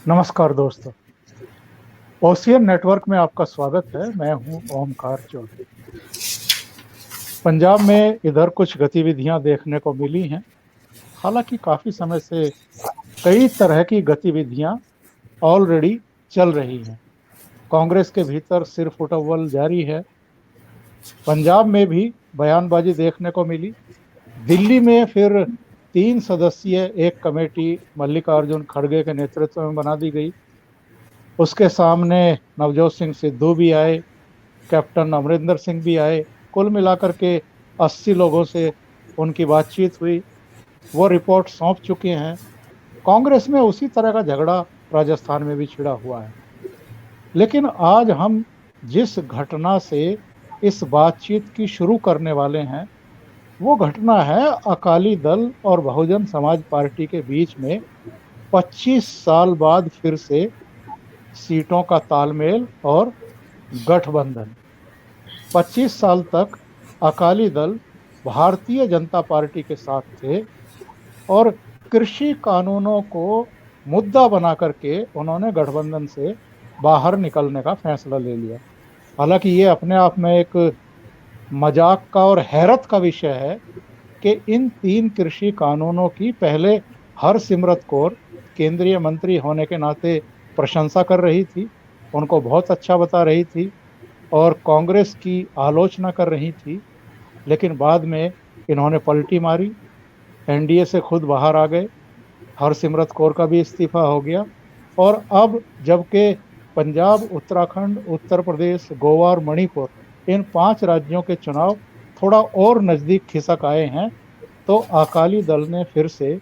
नमस्कार दोस्तों। Ocean network में आपका स्वागत है। मैं हूं ओमकार चौधरी। पंजाब में इधर कुछ गतिविधियां देखने को मिली हैं। हालांकि काफी समय से कई तरह की गतिविधियां ऑलरेडी चल रही हैं। कांग्रेस के भीतर सिर फुटअव्वल जारी है। पंजाब में भी बयानबाजी देखने को मिली। दिल्ली में फिर 3 सदस्यीय एक कमेटी मल्लिकार्जुन खड़गे के नेतृत्व में बना दी गई। उसके सामने नवजोत सिंह सिद्धू भी आए, कैप्टन अमरिंदर सिंह भी आए। कुल मिलाकर के 80 लोगों से उनकी बातचीत हुई। वो रिपोर्ट सौंप चुके हैं। कांग्रेस में उसी तरह का झगड़ा राजस्थान में भी छिड़ा हुआ है। लेकिन आज हम जिस घटना से इस बातचीत की शुरू करने वाले हैं, वो घटना है अकाली दल और बहुजन समाज पार्टी के बीच में 25 साल बाद फिर से सीटों का तालमेल और गठबंधन। 25 साल तक अकाली दल भारतीय जनता पार्टी के साथ थे और कृषि कानूनों को मुद्दा बना करके उन्होंने गठबंधन से बाहर निकलने का फैसला ले लिया। हालांकि ये अपने आप में एक मजाक का और हैरत का विषय है कि इन 3 कृषि कानूनों की पहले हरसिमरत कौर केंद्रीय मंत्री होने के नाते प्रशंसा कर रही थी, उनको बहुत अच्छा बता रही थी और कांग्रेस की आलोचना कर रही थी। लेकिन बाद में इन्होंने पलटी मारी, एनडीए से खुद बाहर आ गए, हरसिमरत कौर का भी इस्तीफा हो गया। और अब जबकि पंजाब, उत्तराखंड, उत्तर प्रदेश, गोवा और मणिपुर, इन 5 राज्यों के चुनाव थोड़ा और नज़दीक खिसक आए हैं, तो अकाली दल ने फिर से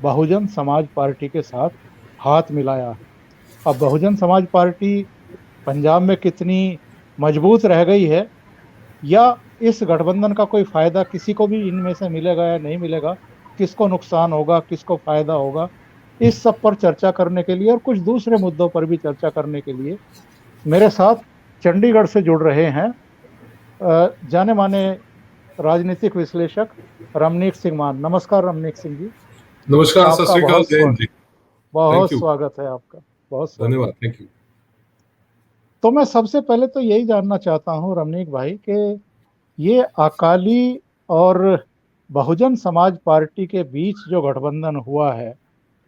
बहुजन समाज पार्टी के साथ हाथ मिलाया है। अब बहुजन समाज पार्टी पंजाब में कितनी मजबूत रह गई है, या इस गठबंधन का कोई फायदा किसी को भी इनमें से मिलेगा या नहीं मिलेगा, किसको नुकसान होगा, किसको फायदा होगा, इस सब पर चर्चा करने के लिए और कुछ दूसरे मुद्दों पर भी चर्चा करने के लिए मेरे साथ चंडीगढ़ से जुड़ रहे हैं जाने माने राजनीतिक विश्लेषक रमनीक सिंह मान। नमस्कार रमनीक सिंह जी। नमस्कार, सत आपका श्री अकाल, बहुत जय हिंद स्वागत, जी। थैंक बहुत यू, स्वागत है आपका, बहुत स्वागत। धन्यवाद, थैंक यू। तो मैं सबसे पहले तो यही जानना चाहता हूँ रमनीक भाई कि ये अकाली और बहुजन समाज पार्टी के बीच जो गठबंधन हुआ है,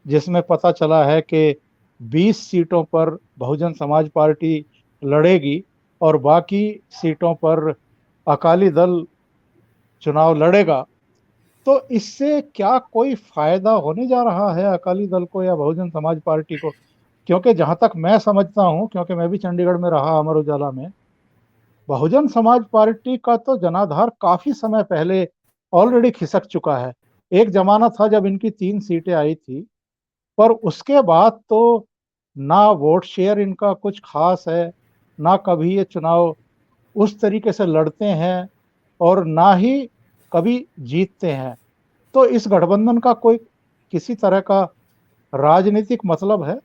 जिसमें पता चला है कि 20 सीटों पर बहुजन समाज पार्टी लड़ेगी और बाकी सीटों पर अकाली दल चुनाव लड़ेगा, तो इससे क्या कोई फायदा होने जा रहा है अकाली दल को या बहुजन समाज पार्टी को? क्योंकि जहां तक मैं समझता हूं, क्योंकि मैं भी चंडीगढ़ में रहा अमर उजाला में, बहुजन समाज पार्टी का तो जनाधार काफी समय पहले ऑलरेडी खिसक चुका है। एक जमाना था जब इनकी 3 सीटें आई थी, पर उसके बाद तो ना वोट शेयर इनका कुछ खास है, ना कभी ये चुनाव उस तरीके से लड़ते हैं और ना ही कभी जीतते हैं। तो इस गठबंधन का कोई किसी तरह का राजनीतिक मतलब है?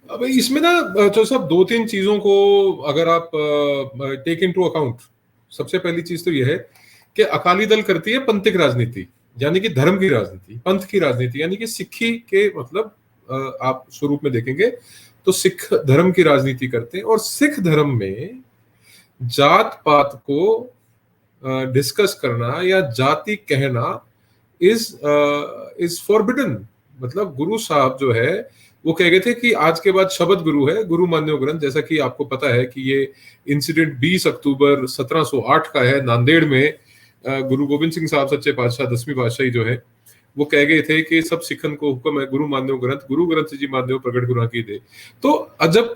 अब इसमें ना तो सब दो तीन चीजों को अगर आप टेक इनटू अकाउंट, सबसे पहली चीज तो यह है कि अकाली दल करती है पंथिक राजनीति, यानी कि धर्म की राजनीति, पंथ की राजनीति, यानी कि सिक्खी के मतलब आप स्वरूप में देखेंगे तो सिख धर्म की राजनीति करते हैं। और सिख धर्म में जात पात को डिस्कस करना या जाति कहना इज इज फॉरबिडन। मतलब गुरु साहब जो है वो कह गए थे कि आज के बाद शब्द गुरु है, गुरु मान्यो ग्रंथ। जैसा कि आपको पता है कि ये इंसिडेंट 20 अक्टूबर 1708 का है, नांदेड़ में गुरु गोविंद सिंह साहब सच्चे पातशाह 10वीं पातशाही जो है वो कह गए थे कि सब सिखन को हुक्म है, गुरु मान्यो ग्रंथ, गुरु ग्रंथ जी मान्यो प्रगट गुरु की दे। तो अजब,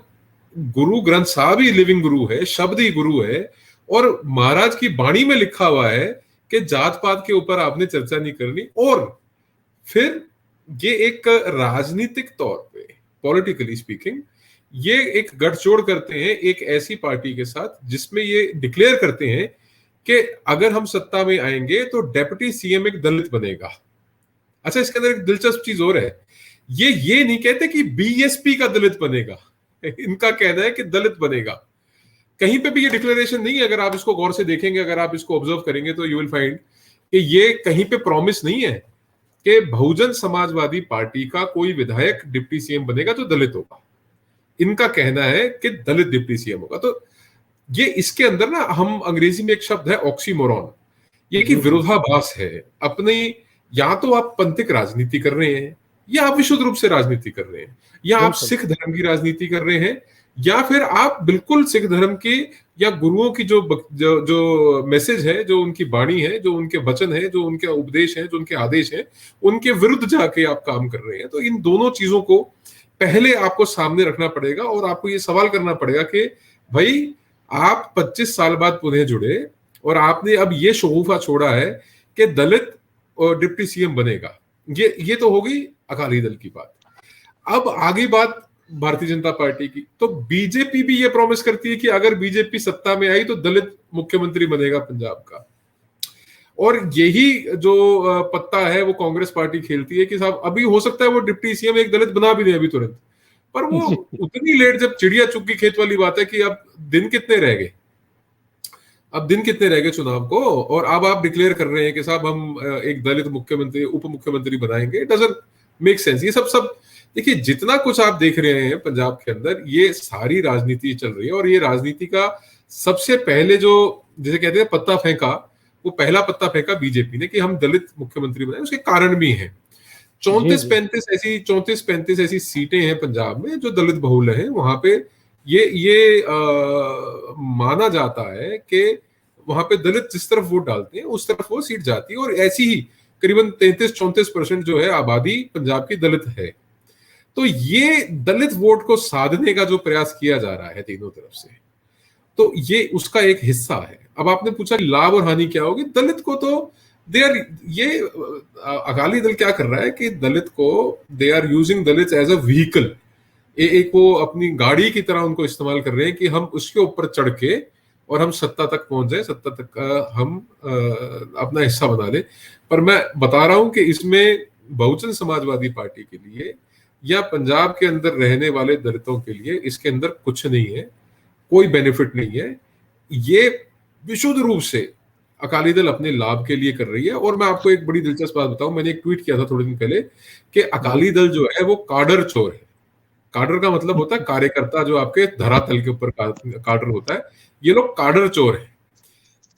गुरु ग्रंथ साहब ही लिविंग गुरु है, शब्द ही गुरु है, और महाराज की बाणी में लिखा हुआ है कि जात पात के ऊपर आपने चर्चा नहीं करनी। और फिर ये एक राजनीतिक तौर पे, पॉलिटिकली स्पीकिंग, ये एक गठजोड़ करते हैं एक ऐसी पार्टी के साथ जिसमें ये डिक्लेयर करते हैं कि अगर हम सत्ता में आएंगे तो डेप्यूटी सीएम एक दलित बनेगा। अच्छा, इसके अंदर एक दिलचस्प चीज और है, ये नहीं कहते कि बीएसपी का दलित बनेगा, इनका कहना है कि दलित बनेगा। कहीं पे भी ये डिक्लेरेशन नहीं है। अगर आप इसको गौर से देखेंगे, अगर आप इसको ऑब्जर्व करेंगे तो यू विल फाइंड कि ये कहीं पे प्रॉमिस नहीं है। कि बहुजन समाजवादी पार्टी का कोई विधायक डिप्टी सीएम बनेगा तो दलित होगा। इनका कहना है कि दलित डिप्टी सीएम होगा। तो ये इसके अंदर ना, हम अंग्रेजी में एक शब्द है ऑक्सीमोरॉन, ये कि विरोधाभास है अपनी। या तो आप पंथिक राजनीति कर रहे हैं, या आप विशुद्ध रूप से राजनीति कर रहे हैं, या आप सिख धर्म की राजनीति कर रहे हैं, या फिर आप बिल्कुल सिख धर्म की या गुरुओं की जो मैसेज है, जो उनकी वाणी है, जो उनके वचन है, जो उनके उपदेश है, जो उनके आदेश है, उनके विरुद्ध जाके आप काम कर रहे हैं। तो इन दोनों चीजों को पहले आपको सामने रखना पड़ेगा और आपको ये सवाल करना पड़ेगा कि भाई, आप 25 साल बाद पुनः जुड़े और आपने अब ये शगुफा छोड़ा है कि दलित और डिप्टी सीएम बनेगा। ये तो होगी अकाली दल की बात। अब आगे बात भारतीय जनता पार्टी की, तो बीजेपी भी ये प्रॉमिस करती है कि अगर बीजेपी सत्ता में आई तो दलित मुख्यमंत्री बनेगा पंजाब का। और यही जो पत्ता है वो कांग्रेस पार्टी खेलती है कि साहब अभी हो सकता है वो डिप्टी सीएम एक दलित बना भी दे अभी तुरंत, पर वो उतनी लेट, जब चिड़िया चुग गई खेत वाली बात है कि अब दिन कितने रह गए, अब दिन कितने रह गए चुनाव को, और अब आप डिक्लेयर कर रहे हैं कि साहब हम एक दलित मुख्यमंत्री, उप मुख्यमंत्री बनाएंगे। It doesn't make sense. ये सब देखिए, जितना कुछ आप देख रहे हैं पंजाब के अंदर, ये सारी राजनीति चल रही है। और ये राजनीति का सबसे पहले जो, जिसे कहते हैं पत्ता फेंका, वो पहला पत्ता फेंका बीजेपी ने कि हम दलित मुख्यमंत्री बनाए। उसके कारण भी हैं। 34-35 ऐसी सीटें हैं पंजाब में जो दलित बहुल हैं। वहां पे ये माना जाता है कि वहां पे दलित जिस तरफ वोट डालते हैं उस तरफ वो सीट जाती है। और ऐसी ही करीबन 33-34% जो है आबादी पंजाब की दलित है। तो ये दलित वोट को साधने का जो प्रयास किया जा रहा है तीनों तरफ से, तो ये उसका एक हिस्सा है। अब आपने पूछा लाभ और हानि क्या होगी दलित को, तो ये अकाली दल क्या कर रहा है कि दलित को, they are using Dalit as a vehicle. एक वो अपनी गाड़ी की तरह उनको इस्तेमाल कर रहे हैं कि हम उसके ऊपर चढ़ के और हम सत्ता तक पहुंच जाए, सत्ता तक हम अपना हिस्सा बना ले। पर मैं बता रहा हूं कि इसमें बहुजन समाजवादी पार्टी के लिए या पंजाब के अंदर रहने वाले दलितों के लिए इसके अंदर कुछ नहीं है, कोई बेनिफिट नहीं है। ये विशुद्ध रूप से अकाली दल अपने लाभ के लिए कर रही है। और मैं आपको एक बड़ी दिलचस्प बात बताऊं, मैंने एक ट्वीट किया था थोड़े दिन पहले कि अकाली दल जो है वो काडर चोर है। काडर का मतलब होता है कार्यकर्ता, जो आपके धरातल के ऊपर काडर होता है। ये लोग काडर चोर है।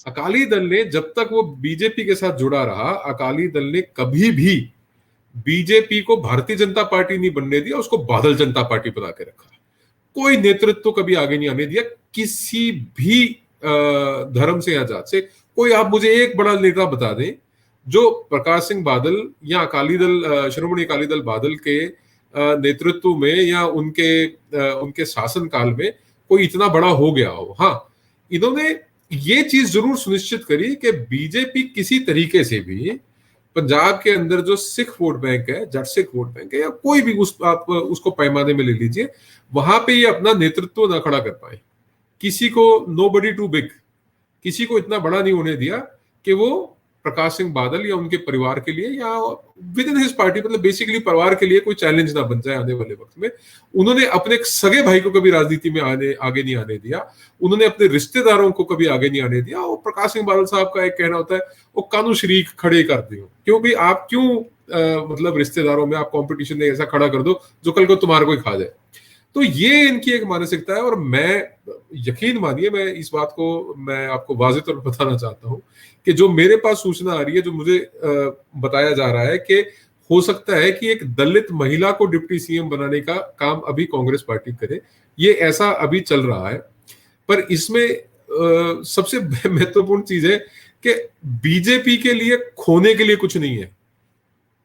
अकाली दल ने, जब तक वो बीजेपी के साथ जुड़ा रहा, अकाली दल ने कभी भी बीजेपी को भारतीय जनता पार्टी नहीं बनने दिया, उसको बादल जनता पार्टी बना के रखा। कोई नेतृत्व कभी आगे नहीं आने दिया किसी भी धर्म से या जात से। कोई आप मुझे एक बड़ा नेता बता दें जो प्रकाश सिंह बादल या अकाली दल, श्रोमणी अकाली दल बादल के नेतृत्व में या उनके शासन काल में कोई इतना बड़ा हो गया हो। हाँ, इन्होंने ये चीज जरूर सुनिश्चित करी कि बीजेपी किसी तरीके से भी पंजाब के अंदर जो सिख वोट बैंक है, जट सिख वोट बैंक है, या कोई भी आप उसको पैमाने में ले लीजिए, वहां पे ये अपना नेतृत्व ना खड़ा कर पाए। किसी को, नोबडी टू बिग, किसी को इतना बड़ा नहीं होने दिया कि वो प्रकाश सिंह बादल या उनके परिवार के लिए या विद इन हिज पार्टी, मतलब बेसिकली परिवार के लिए कोई चैलेंज ना बन जाए आने वाले वक्त में। उन्होंने अपने सगे भाई को कभी राजनीति में आगे नहीं आने दिया। उन्होंने अपने रिश्तेदारों को कभी आगे नहीं आने दिया। और प्रकाश सिंह बादल साहब का एक कहना होता है, वो कानून शरीक खड़े कर दो। क्यों भी आप मतलब रिश्तेदारों में आप कंपटीशन ऐसा खड़ा कर दो जो कल को तुम्हारे को खा जाए। तो ये इनकी एक मानसिकता है। और मैं, यकीन मानिए, मैं इस बात को मैं आपको वाज़ेह तौर पर बताना चाहता हूं कि जो मेरे पास सूचना आ रही है, जो मुझे बताया जा रहा है कि हो सकता है कि एक दलित महिला को डिप्टी सीएम बनाने का काम अभी कांग्रेस पार्टी करे। ये ऐसा अभी चल रहा है। पर इसमें सबसे महत्वपूर्ण चीज है कि बीजेपी के लिए खोने के लिए कुछ नहीं है।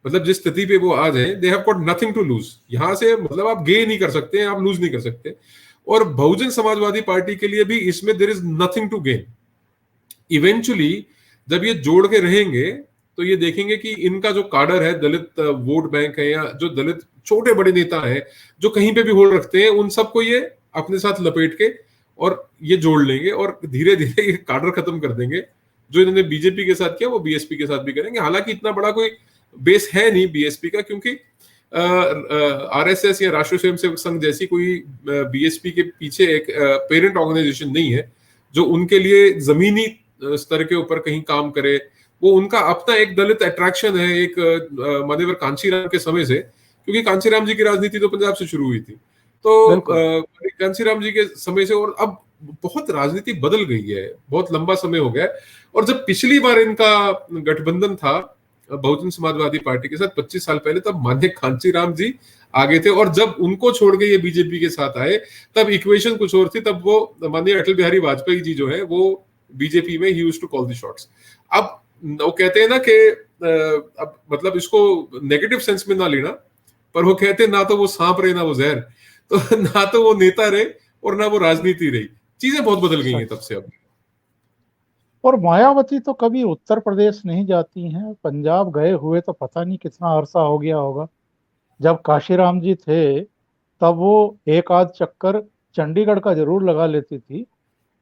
मतलब जिस स्थिति पे वो आज है, they have got nothing to lose. यहां से मतलब आप गेन नहीं कर सकते, आप लूज नहीं कर सकते। और बहुजन समाजवादी पार्टी के लिए भी इसमें there is nothing to gain. Eventually जब ये जोड़ के रहेंगे तो ये देखेंगे कि इनका जो काडर है, दलित वोट बैंक है, या जो दलित छोटे बड़े नेता हैं जो कहीं पे भी होल्ड रखते हैं, उन सबको ये अपने साथ लपेट के और ये जोड़ लेंगे और धीरे धीरे ये काडर खत्म कर देंगे। जो इन्होंने बीजेपी के साथ किया वो बीएसपी के साथ भी करेंगे। हालांकि इतना बड़ा कोई बेस है नहीं बीएसपी का, क्योंकि आरएसएस या राष्ट्रीय स्वयंसेवक संघ जैसी कोई बीएसपी के पीछे एक पेरेंट ऑर्गेनाइजेशन नहीं है जो उनके लिए जमीनी स्तर के ऊपर कहीं काम करे, वो उनका अपना एक दलित अट्रैक्शन है, एक मान्यवर कांशीराम के समय से, क्योंकि कांशीराम जी की राजनीति तो पंजाब से शुरू हुई थी, तो बिल्कुल। कांशीराम जी के समय से, और अब बहुत राजनीति बदल गई है, बहुत लंबा समय हो गया है। और जब पिछली बार इनका गठबंधन था बहुजन समाजवादी पार्टी के साथ 25 साल पहले, तब माननीय कांशीराम जी आगे थे, और जब उनको छोड़ के ये बीजेपी के साथ आए तब इक्वेशन कुछ और थी। तब वो माननीय अटल बिहारी वाजपेयी जी जो है वो बीजेपी में ही used to call the shots. अब वो कहते हैं ना कि अब मतलब इसको नेगेटिव सेंस में ना लेना, पर वो कहते हैं ना तो वो सांप रहे ना वो जहर, तो ना तो वो नेता रहे और ना वो राजनीति रही। चीजें बहुत बदल गई हैं तब से अब। और मायावती तो कभी उत्तर प्रदेश नहीं जाती हैं, पंजाब गए हुए तो पता नहीं कितना अरसा हो गया होगा। जब काशीराम जी थे तब वो एक आध चक्कर चंडीगढ़ का जरूर लगा लेती थी,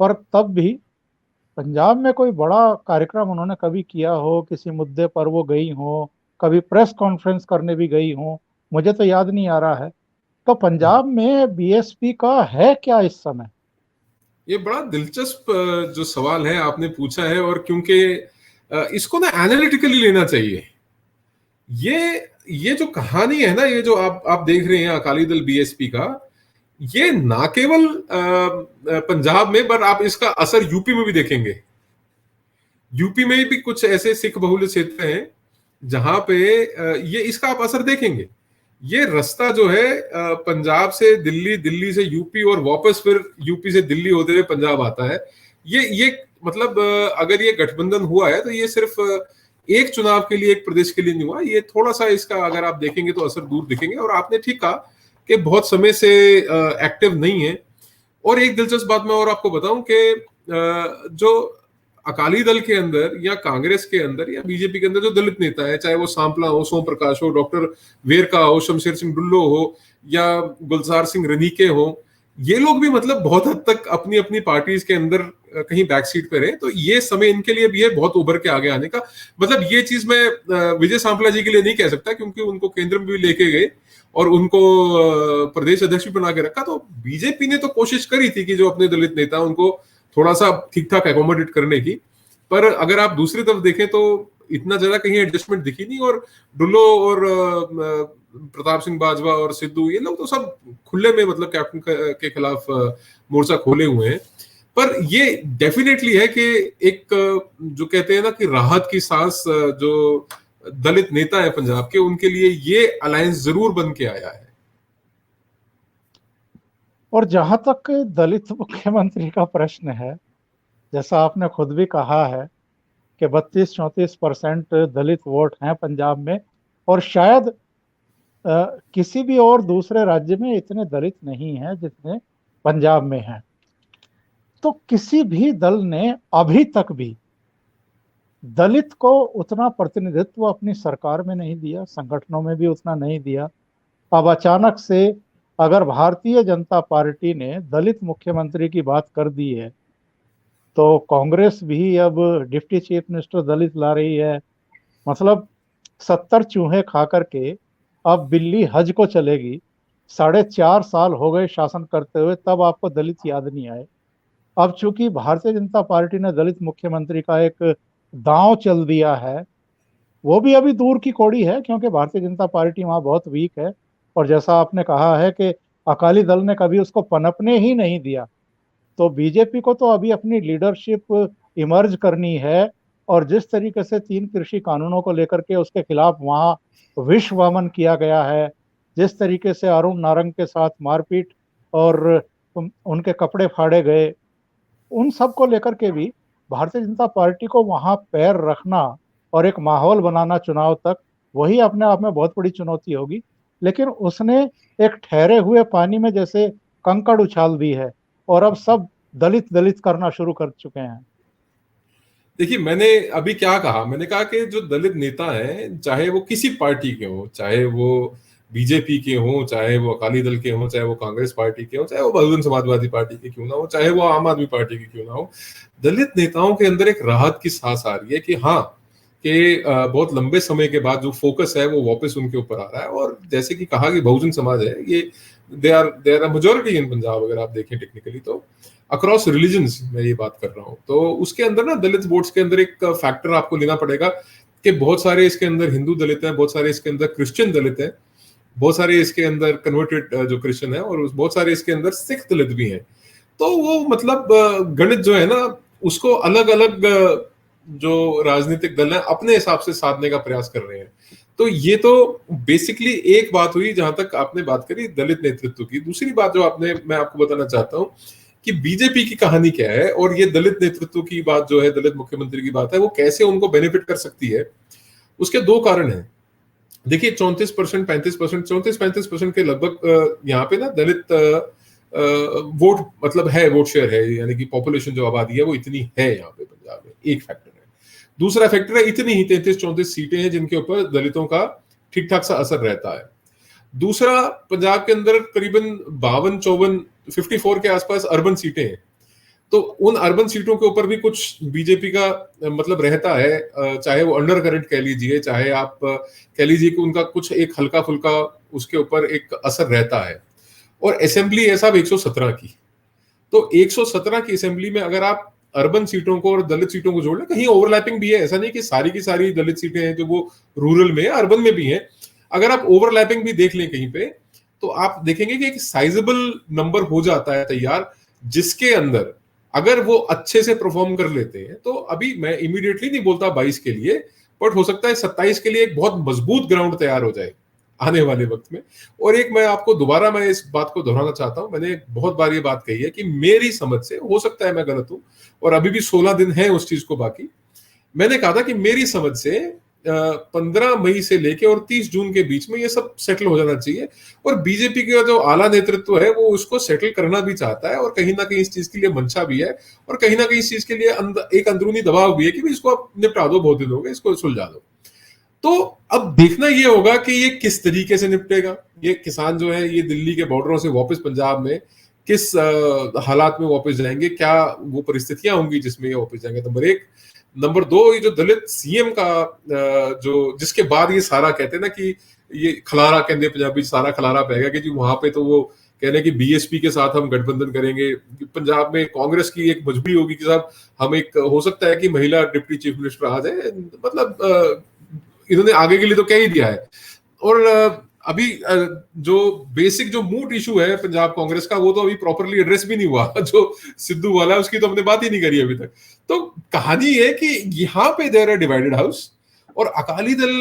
पर तब भी पंजाब में कोई बड़ा कार्यक्रम उन्होंने कभी किया हो, किसी मुद्दे पर वो गई हो, कभी प्रेस कॉन्फ्रेंस करने भी गई हो, मुझे तो याद नहीं आ रहा है। तो पंजाब में बीएसपी का है क्या इस समय? ये बड़ा दिलचस्प जो सवाल है आपने पूछा है, और क्योंकि इसको ना एनालिटिकली लेना चाहिए। ये जो कहानी है ना, ये जो आप देख रहे हैं अकाली दल बीएसपी का, ये ना केवल पंजाब में, पर आप इसका असर यूपी में भी देखेंगे। यूपी में भी कुछ ऐसे सिख बहुल क्षेत्र हैं जहां पे ये इसका आप असर देखेंगे। ये रास्ता जो है पंजाब से दिल्ली, दिल्ली से यूपी और वापस फिर यूपी से दिल्ली होते हुए पंजाब आता है। ये मतलब अगर ये गठबंधन हुआ है तो ये सिर्फ एक चुनाव के लिए, एक प्रदेश के लिए नहीं हुआ। ये थोड़ा सा इसका अगर आप देखेंगे तो असर दूर दिखेंगे। और आपने ठीक कहा कि बहुत समय से एक्टिव नहीं है। और एक दिलचस्प बात मैं और आपको बताऊं कि जो अकाली दल के अंदर या कांग्रेस के अंदर या बीजेपी के अंदर जो दलित नेता है, चाहे वो सांपला हो, सोम प्रकाश हो, डॉक्टर वेरका हो, शमशेर सिंह डुल्लो हो, या गुलजार सिंह रनीके हो, ये लोग भी मतलब बहुत हद तक अपनी अपनी पार्टीज के अंदर कहीं बैक सीट पे रहे। तो ये समय इनके लिए भी है बहुत उभर के आगे आने का। मतलब ये चीज मैं विजय सांपला जी के लिए नहीं कह सकता, क्योंकि उनको केंद्र में भी लेके गए और उनको प्रदेश अध्यक्ष भी बना के रखा। तो बीजेपी ने तो कोशिश करी थी कि जो अपने दलित नेता उनको थोड़ा सा ठीक ठाक एकोमोडेट करने की, पर अगर आप दूसरी तरफ देखें तो इतना ज्यादा कहीं एडजस्टमेंट दिखी नहीं। और डुल्लो और प्रताप सिंह बाजवा और सिद्धू, ये लोग तो सब खुले में मतलब कैप्टन के खिलाफ मोर्चा खोले हुए हैं। पर ये डेफिनेटली है कि एक जो कहते हैं ना कि राहत की सांस जो दलित नेता है पंजाब के, उनके लिए ये अलायंस जरूर बन के आया है। और जहां तक दलित मुख्यमंत्री का प्रश्न है, जैसा आपने खुद भी कहा है कि 32-34% दलित वोट हैं पंजाब में, और शायद किसी भी और दूसरे राज्य में इतने दलित नहीं हैं जितने पंजाब में हैं। तो किसी भी दल ने अभी तक भी दलित को उतना प्रतिनिधित्व अपनी सरकार में नहीं दिया, संगठनों में भी उतना नहीं दिया। अब अचानक से अगर भारतीय जनता पार्टी ने दलित मुख्यमंत्री की बात कर दी है, तो कांग्रेस भी अब डिप्टी चीफ मिनिस्टर दलित ला रही है। मतलब 70 चूहे खा करके अब बिल्ली हज को चलेगी। 4.5 साल हो गए शासन करते हुए, तब आपको दलित याद नहीं आए। अब चूंकि भारतीय जनता पार्टी ने दलित मुख्यमंत्री का एक दांव चल दिया है, वो भी अभी दूर की कौड़ी है, क्योंकि भारतीय जनता पार्टी वहां बहुत वीक है। और जैसा आपने कहा है कि अकाली दल ने कभी उसको पनपने ही नहीं दिया, तो बीजेपी को तो अभी अपनी लीडरशिप इमर्ज करनी है। और जिस तरीके से 3 कृषि कानूनों को लेकर के उसके खिलाफ वहां विश्व वामन किया गया है, जिस तरीके से अरुण नारंग के साथ मारपीट और उनके कपड़े फाड़े गए, उन सब को लेकर के भी भारतीय जनता पार्टी को वहां पैर रखना और एक माहौल बनाना चुनाव तक, वही अपने आप में बहुत बड़ी चुनौती होगी। लेकिन उसने एक ठहरे हुए पानी में जैसे कंकड़ उछाल दी है, और अब सब दलित दलित करना शुरू कर चुके हैं। देखिए, मैंने अभी क्या कहा, मैंने कहा कि जो दलित नेता हैं, चाहे वो किसी पार्टी के हों, चाहे वो बीजेपी के हों, चाहे वो अकाली दल के हों, चाहे वो कांग्रेस पार्टी के हों, चाहे वो बहुजन समाजवादी पार्टी के क्यों ना हो, चाहे वो आम आदमी पार्टी के क्यों ना हो, दलित नेताओं के अंदर एक राहत की सांस आ रही है कि हाँ, कि बहुत लंबे समय के बाद जो फोकस है वो वापस उनके ऊपर आ रहा है। और जैसे कि कहा कि बहुजन समाज है, ये they are majority in Punjab, अगर आप देखें टेक्निकली तो अक्रॉस रिलीजन्स मैं ये बात कर रहा हूँ। तो उसके अंदर ना दलित वोट्स के अंदर एक फैक्टर आपको लेना पड़ेगा कि बहुत सारे इसके अंदर हिंदू दलित हैं, बहुत सारे इसके अंदर क्रिश्चियन दलित हैं, बहुत सारे इसके अंदर कन्वर्टेड जो क्रिश्चियन है, और बहुत सारे इसके अंदर सिख दलित भी हैं। तो वो मतलब गणित जो है ना उसको अलग अलग जो राजनीतिक दल हैं अपने हिसाब से साधने का प्रयास कर रहे हैं। तो ये तो बेसिकली एक बात हुई जहां तक आपने बात करी दलित नेतृत्व की। दूसरी बात जो आपने, मैं आपको बताना चाहता हूं कि बीजेपी की कहानी क्या है, और ये दलित नेतृत्व की बात जो है, दलित मुख्यमंत्री की बात है, वो कैसे उनको बेनिफिट कर सकती है। उसके दो कारण हैं। देखिए 34%, 35%, 34-35% के लगभग यहाँ पे ना दलित वोट मतलब है, वोट शेयर है, यानी कि पॉपुलेशन जो आबादी है वो इतनी है यहाँ पे पंजाब में, एक फैक्टर है। दूसरा फैक्टर है इतनी ही 33-34 सीटें हैं जिनके ऊपर दलितों का ठीक ठाक सा असर रहता है। दूसरा, पंजाब के अंदर करीबन 52-54 के आसपास अर्बन सीटें हैं, तो उन अर्बन सीटों के ऊपर भी कुछ बीजेपी का मतलब रहता है, चाहे वो अंडर करंट कह लीजिए, चाहे आप कह लीजिए कि उनका कुछ एक हल्का फुल्का उसके ऊपर एक असर रहता है। और असेंबली है साहब 117 की, तो 117 की असेंबली में अगर आप अर्बन सीटों को और दलित सीटों को जोड़ लें, कहीं ओवरलैपिंग भी है, ऐसा नहीं कि सारी की सारी दलित सीटें हैं जो वो रूरल में है, अर्बन में भी हैं। अगर आप ओवरलैपिंग भी देख लें कहीं पे, तो आप देखेंगे कि एक साइजेबल नंबर हो जाता है तैयार, जिसके अंदर अगर वो अच्छे से परफॉर्म कर लेते हैं, तो अभी मैं इमीडिएटली नहीं बोलता 22 के लिए, बट हो सकता है 27 के लिए एक बहुत मजबूत ग्राउंड तैयार हो जाए आने वाले वक्त में। और एक मैं आपको दोबारा मैं इस बात को दोहराना चाहता हूं, मैंने बहुत बार ये बात कही है कि मेरी समझ से, हो सकता है मैं गलत हूं और अभी भी 16 दिन है उस चीज को बाकी, मैंने कहा था कि मेरी समझ से 15 मई से लेके और 30 जून के बीच में ये सब सेटल हो जाना चाहिए। और बीजेपी का जो आला नेतृत्व है वो उसको सेटल करना भी चाहता है, और कहीं ना कहीं इस चीज के लिए मंशा भी है, और कहीं ना कहीं इस चीज के लिए एक अंदरूनी दबाव भी है कि इसको आप निपटा दो, बहुत दिन हो गए, इसको सुलझा दो। तो अब देखना ये होगा कि ये किस तरीके से निपटेगा। ये किसान जो है ये दिल्ली के बॉर्डरों से वापस पंजाब में किस हालात में वापस जाएंगे, क्या वो परिस्थितियां होंगी जिसमें ये वापस जाएंगे, नंबर एक। नंबर दो, ये जो दलित सीएम का जो जिसके बाद ये सारा कहते हैं ना कि ये खलारा, कहते पंजाबी सारा खलारा पड़ेगा कि जी वहां पे तो वो कह रहे हैं कि बीएसपी के साथ हम गठबंधन करेंगे। पंजाब में कांग्रेस की एक मजबूरी होगी कि साहब हम एक, हो सकता है कि महिला डिप्टी चीफ मिनिस्टर आ जाए, मतलब इन्होंने आगे के लिए तो कह ही दिया है। और अभी जो बेसिक जो मूट इशू है पंजाब कांग्रेस का, वो तो अभी प्रॉपरली एड्रेस भी नहीं हुआ। जो सिद्धू वाला है उसकी तो हमने बात ही नहीं करी अभी तक। तो कहानी है कि यहाँ पे देयर है डिवाइडेड हाउस, और अकाली दल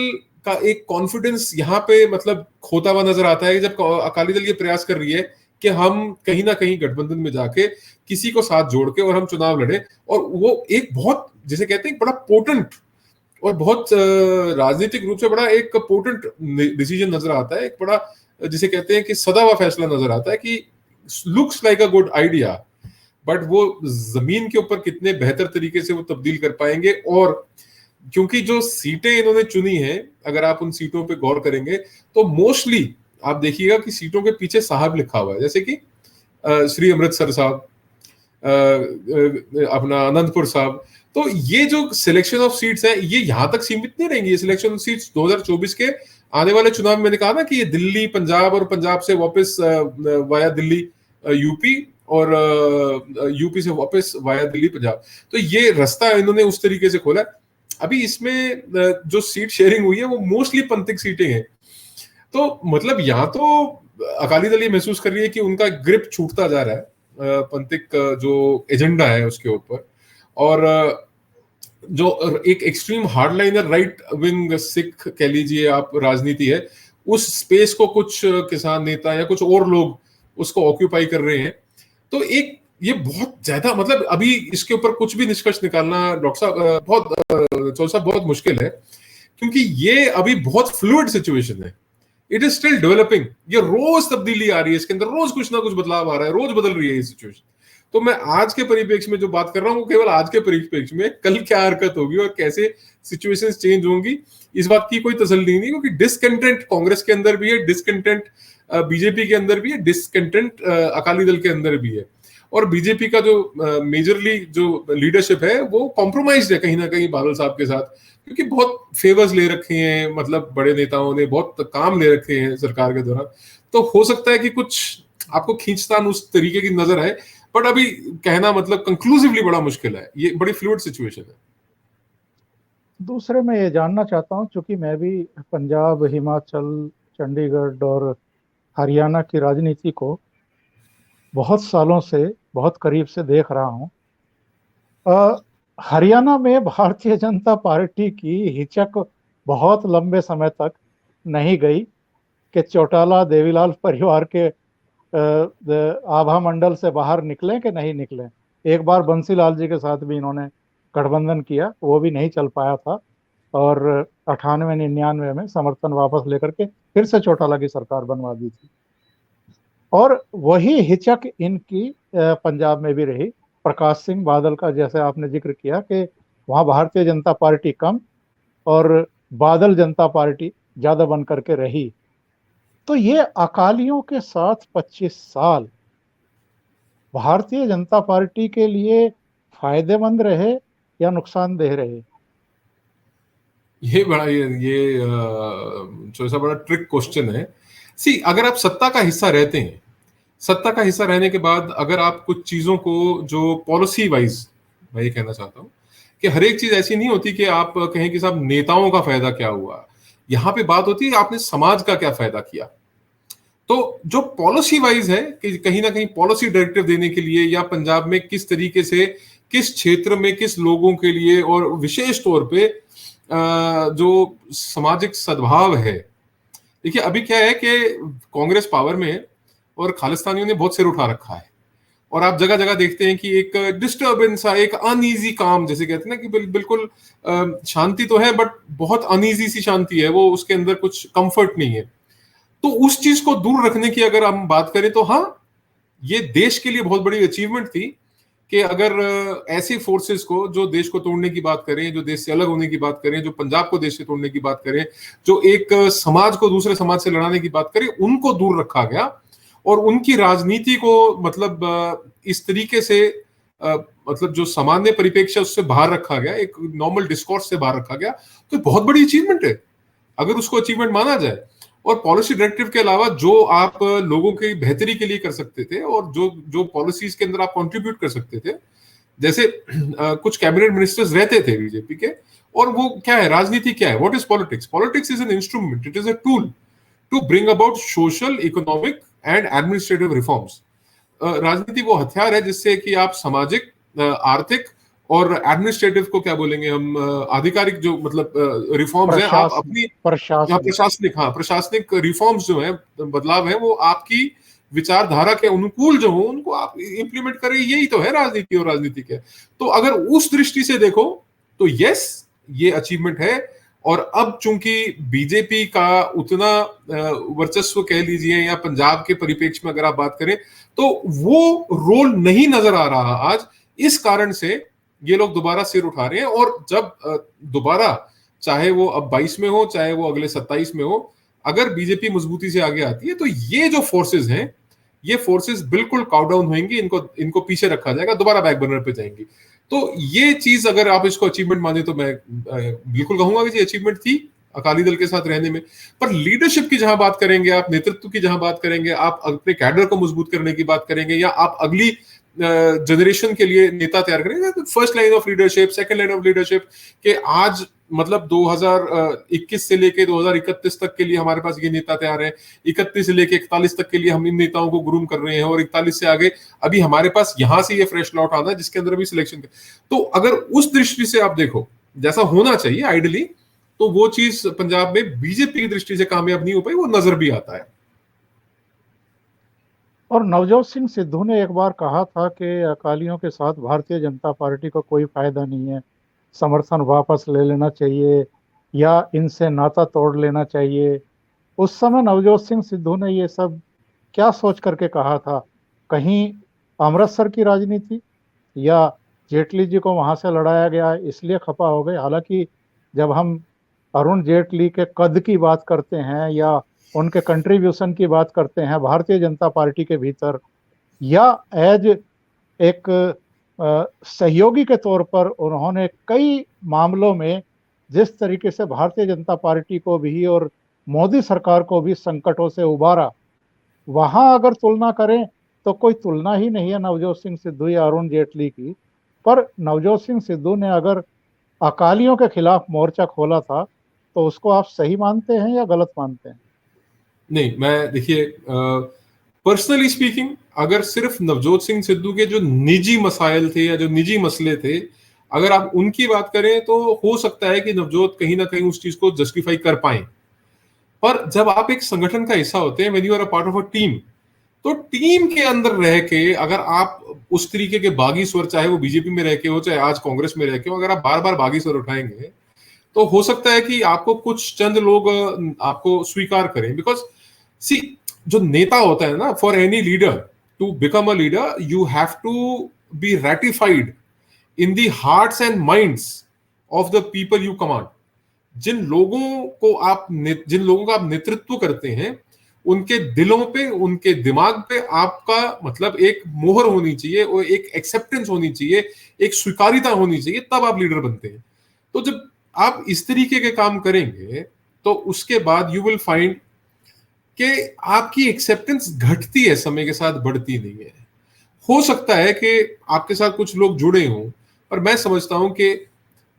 का एक कॉन्फिडेंस यहाँ पे मतलब खोता हुआ नजर आता है जब अकाली दल ये प्रयास कर रही है कि हम कहीं ना कहीं गठबंधन में जाके किसी को साथ जोड़ के और हम चुनाव लड़े। और वो एक बहुत, जिसे कहते हैं, बड़ा पोटेंट और बहुत राजनीतिक रूप से बड़ा एक पोटेंट डिसीजन नजर आता है, एक बड़ा जिसे कहते हैं कि सदा हुआ फैसला नजर आता है कि looks like a good idea, but वो जमीन के ऊपर कितने बेहतर तरीके से वो तब्दील कर पाएंगे। और क्योंकि जो सीटें इन्होंने चुनी हैं, अगर आप उन सीटों पे गौर करेंगे तो मोस्टली आप देखिएगा कि सीटों के पीछे साहब लिखा हुआ है, जैसे कि श्री अमृतसर साहब, अपना अनंतपुर साहब। तो ये जो सिलेक्शन ऑफ सीट्स है ये यहां तक सीमित नहीं रहेंगी। ये सिलेक्शन ऑफ सीट्स 2024 के आने वाले चुनाव में मैंने कहा ना कि ये दिल्ली पंजाब और पंजाब से वापस वाया दिल्ली यूपी, और यूपी से वापस वाया दिल्ली पंजाब। तो ये रास्ता इन्होंने उस तरीके से खोला। अभी इसमें जो सीट शेयरिंग हुई है वो मोस्टली पंथिक सीटें हैं। तो मतलब यहाँ तो अकाली दल ये महसूस कर रही है कि उनका ग्रिप छूटता जा रहा है पंथिक जो एजेंडा है उसके ऊपर। और जो एक extreme hardliner right wing Sikh कह लीजिए आप राजनीति है, उस स्पेस को कुछ किसान नेता या कुछ और लोग उसको ऑक्यूपाई कर रहे हैं। तो एक ये बहुत ज्यादा, मतलब अभी इसके ऊपर कुछ भी निष्कर्ष निकालना डॉक्टर साहब बहुत चौल साहब बहुत मुश्किल है, क्योंकि ये अभी बहुत फ्लूइड सिचुएशन है। It is still developing. ये रोज तब्दीली आ रही है, इसके अंदर रोज कुछ ना कुछ बदलाव आ रहा है, रोज बदल रही है ये सिचुएशन। तो मैं आज के परिप्रेक्ष्य में जो बात कर रहा हूँ वो केवल आज के परिप्रेक्ष्य में, कल क्या हरकत होगी और कैसे सिचुएशंस चेंज होंगी इस बात की कोई तसल्ली नहीं, क्योंकि डिसकंटेंट कांग्रेस के अंदर भी है, डिसकंटेंट बीजेपी के अंदर भी है, डिसकंटेंट अकाली दल के अंदर भी है। और बीजेपी का जो मेजरली जो लीडरशिप है वो कॉम्प्रोमाइज है कहीं ना कहीं बादल साहब के साथ, क्योंकि बहुत फेवर्स ले रखे हैं, मतलब बड़े नेताओं ने बहुत काम ले रखे हैं सरकार के दौरान। तो हो सकता है कि कुछ आपको खींचतान उस तरीके की नजर है, बट अभी कहना मतलब कंक्लूसिवली बड़ा मुश्किल है, ये बड़ी फ्लूइड सिचुएशन है। दूसरे मैं ये जानना चाहता हूँ, चूंकि मैं भी पंजाब, हिमाचल, चंडीगढ़ और हरियाणा की राजनीति को बहुत सालों से बहुत करीब से देख रहा हूँ। अ, हरियाणा में भारतीय जनता पार्टी की हिचक बहुत लंबे समय तक नहीं गई कि चौटाला देवीलाल परिवार के आभा मंडल से बाहर निकलें कि नहीं निकलें। एक बार बंसीलाल जी के साथ भी इन्होंने गठबंधन किया, वो भी नहीं चल पाया था, और 98-99 में समर्थन वापस लेकर के फिर से चौटाला की सरकार बनवा दी थी। और वही हिचक इनकी पंजाब में भी रही। प्रकाश सिंह बादल का जैसे आपने जिक्र किया कि वहां भारतीय जनता पार्टी कम और बादल जनता पार्टी ज्यादा बन करके रही। तो ये अकालियों के साथ 25 साल भारतीय जनता पार्टी के लिए फायदेमंद रहे या नुकसानदेह रहे? ये बड़ा जो ऐसा बड़ा ट्रिक क्वेश्चन है। सी, अगर आप सत्ता का हिस्सा रहते हैं, सत्ता का हिस्सा रहने के बाद अगर आप कुछ चीजों को जो पॉलिसी वाइज, मैं ये कहना चाहता हूं कि हर एक चीज ऐसी नहीं होती कि आप कहें कि साहब नेताओं का फायदा क्या हुआ। यहां पे बात होती है आपने समाज का क्या फायदा किया। तो जो पॉलिसी वाइज है कि कहीं ना कहीं पॉलिसी डायरेक्टिव देने के लिए या पंजाब में किस तरीके से किस क्षेत्र में किस लोगों के लिए, और विशेष तौर पे जो सामाजिक सद्भाव है। देखिए अभी क्या है कि कांग्रेस पावर में है और खालिस्तानियों ने बहुत सिर उठा रखा है, और आप जगह जगह देखते हैं कि एक डिस्टर्बेंस, एक अनईजी काम, जैसे कहते हैं ना कि बिल्कुल शांति तो है बट बहुत अनईजी सी शांति है, वो उसके अंदर कुछ कंफर्ट नहीं है। तो उस चीज को दूर रखने की अगर हम बात करें तो हाँ, ये देश के लिए बहुत बड़ी अचीवमेंट थी कि अगर ऐसी फोर्सेस को जो देश को तोड़ने की बात करें, जो देश से अलग होने की बात करें, जो पंजाब को देश से तोड़ने की बात करें, जो एक समाज को दूसरे समाज से लड़ाने की बात करें, उनको दूर रखा गया और उनकी राजनीति को मतलब इस तरीके से मतलब जो सामान्य परिप्रेक्ष्य उससे बाहर रखा गया, एक नॉर्मल डिस्कोर्स से बाहर रखा गया। तो बहुत बड़ी अचीवमेंट है अगर उसको अचीवमेंट माना जाए। और पॉलिसी डायरेक्टिव के अलावा जो आप लोगों की बेहतरी के लिए कर सकते थे और जो जो पॉलिसीज के अंदर आप कंट्रीब्यूट कर सकते थे, जैसे कुछ कैबिनेट मिनिस्टर्स रहते थे बीजेपी के, और वो क्या है, राजनीति क्या है, what is politics? Politics is an instrument, it is a tool to bring about social, economic and administrative reforms. राजनीति वो हथियार है जिससे कि आप सामाजिक, आर्थिक और एडमिनिस्ट्रेटिव को क्या बोलेंगे हम, आधिकारिक जो मतलब रिफॉर्म्स हैं, आप अपनी प्रशासनिक प्रशासनिक, हाँ प्रशासनिक रिफॉर्म्स जो है, बदलाव है, वो आपकी विचारधारा के अनुकूल जो हो उनको आप इंप्लीमेंट करें। यही तो है राजनीति और राजनीति के। तो अगर उस दृष्टि से देखो तो यस, ये अचीवमेंट है। और अब चूंकि बीजेपी का उतना वर्चस्व कह लीजिए, या पंजाब के परिप्रेक्ष्य में अगर आप बात करें, तो वो रोल नहीं नजर आ रहा आज। इस कारण से ये लोग दोबारा सिर उठा रहे हैं, और जब दोबारा, चाहे वो अब 22 में हो चाहे वो अगले 27 में हो, अगर बीजेपी मजबूती से आगे आती है तो ये जो फोर्सेस हैं, ये फोर्सेस बिल्कुल काउ डाउन होंगी, इनको इनको पीछे रखा जाएगा, दोबारा बैक बर्नर पे जाएंगी। तो ये चीज अगर आप इसको अचीवमेंट माने तो मैं बिल्कुल कहूंगा कि ये अचीवमेंट थी अकाली दल के साथ रहने में। पर लीडरशिप की जहां बात करेंगे, आप नेतृत्व की जहां बात करेंगे, आप अपने कैडर को मजबूत करने की बात करेंगे, या आप अगली जनरेशन के लिए नेता तैयार करेंगे, first line of leadership, second line of leadership, के आज मतलब 2021 से लेके 2031 तक के लिए हमारे पास ये नेता तैयार है, 31 से लेके 41 तक के लिए हम इन नेताओं को ग्रूम कर रहे हैं, और 41 से आगे अभी हमारे पास यहां से ये फ्रेश लॉट आना है जिसके अंदर भी सिलेक्शन। तो अगर उस दृष्टि से आप देखो जैसा होना चाहिए आइडियली, तो वो चीज पंजाब में बीजेपी की दृष्टि से कामयाब नहीं हो पाई, वो नजर भी आता है। और नवजोत सिंह सिद्धू ने एक बार कहा था कि अकालियों के साथ भारतीय जनता पार्टी को कोई फायदा नहीं है, समर्थन वापस ले लेना चाहिए या इनसे नाता तोड़ लेना चाहिए। उस समय नवजोत सिंह सिद्धू ने ये सब क्या सोच करके कहा था? कहीं अमृतसर की राजनीति, या जेटली जी को वहां से लड़ाया गया इसलिए खपा हो गए? हालांकि जब हम अरुण जेटली के कद की बात करते हैं या उनके कंट्रीब्यूशन की बात करते हैं भारतीय जनता पार्टी के भीतर, या एज एक सहयोगी के तौर पर उन्होंने कई मामलों में जिस तरीके से भारतीय जनता पार्टी को भी और मोदी सरकार को भी संकटों से उबारा, वहां अगर तुलना करें तो कोई तुलना ही नहीं है नवजोत सिंह सिद्धू या अरुण जेटली की। पर नवजोत सिंह सिद्धू ने अगर अकालियों के खिलाफ मोर्चा खोला था तो उसको आप सही मानते हैं या गलत मानते हैं? नहीं, मैं देखिए, पर्सनली स्पीकिंग, अगर सिर्फ नवजोत सिंह सिद्धू के जो निजी मसाइल थे या जो निजी मसले थे, अगर आप उनकी बात करें तो हो सकता है कि नवजोत कहीं ना कहीं उस चीज को जस्टिफाई कर पाए। पर जब आप एक संगठन का हिस्सा होते हैं, when you are a part of a team, तो टीम के अंदर रह के अगर आप उस तरीके के बागी स्वर, चाहे वो बीजेपी में रह के हो चाहे आज कांग्रेस में रह के हो, अगर आप बार बार बागी स्वर उठाएंगे तो हो सकता है कि आपको कुछ चंद लोग आपको स्वीकार करें। बिकॉज सी, जो नेता होता है ना, for any leader to become a leader you have to be ratified in the hearts and minds of the people you command. जिन लोगों का आप नेतृत्व करते हैं, उनके दिलों पे, उनके दिमाग पे आपका मतलब एक मोहर होनी चाहिए और एक एक्सेप्टेंस होनी चाहिए, एक स्वीकारिता होनी चाहिए, तब आप लीडर बनते हैं। तो जब आप इस तरीके के काम करेंगे तो उसके बाद यू विल फाइंड कि आपकी एक्सेप्टेंस घटती है, समय के साथ बढ़ती नहीं है। हो सकता है कि आपके साथ कुछ लोग जुड़े हों, पर मैं समझता हूं कि